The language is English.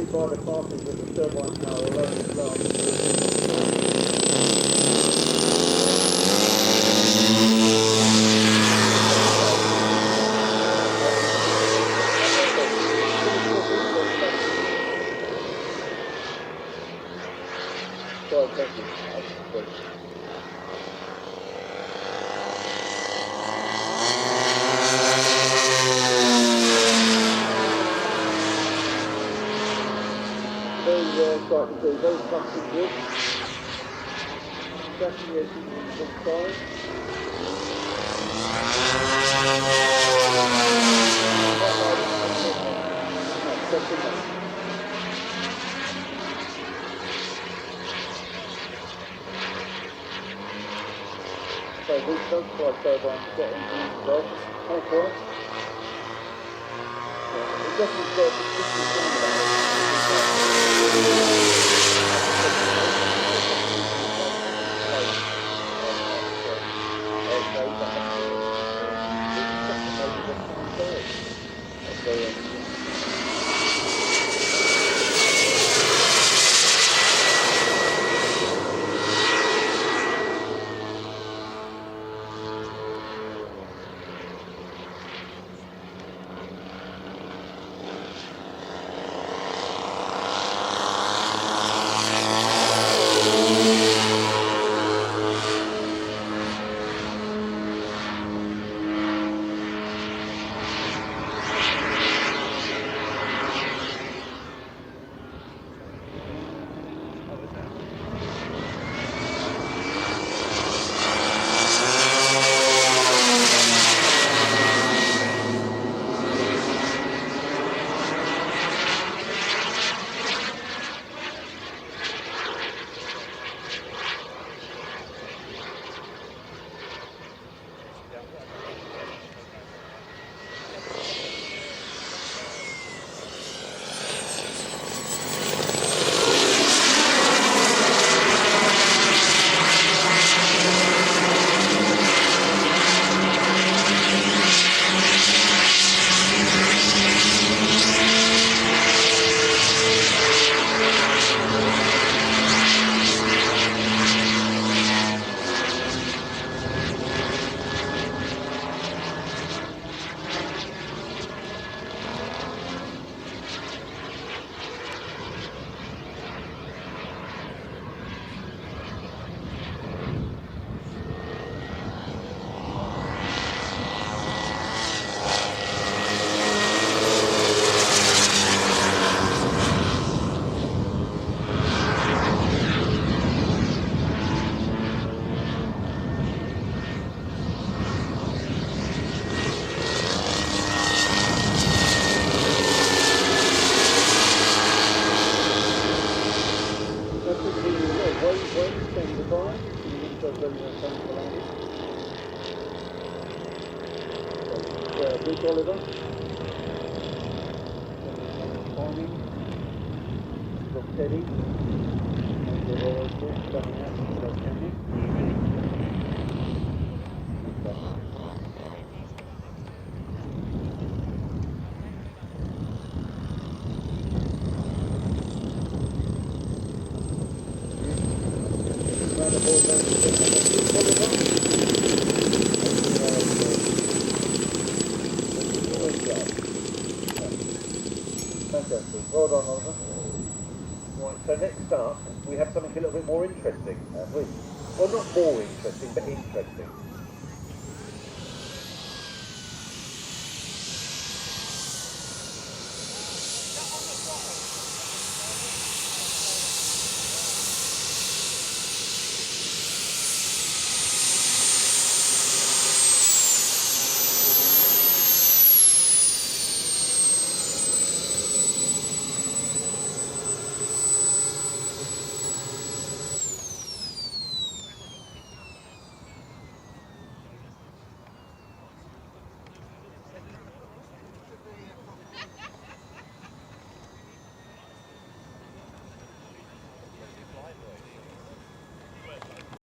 By the classes with the turbine power alone as well. Sorry, thank you. Very plastic wood. Definitely as you can inside. So these don't fly turbines get into the well. Okay. It definitely got Oliver. Timing. Got Teddy. And the oil coming out. Got Kenny. Round the ball, Oliver. next up, we have something a little bit more interesting, have we? Well, not more interesting, but interesting.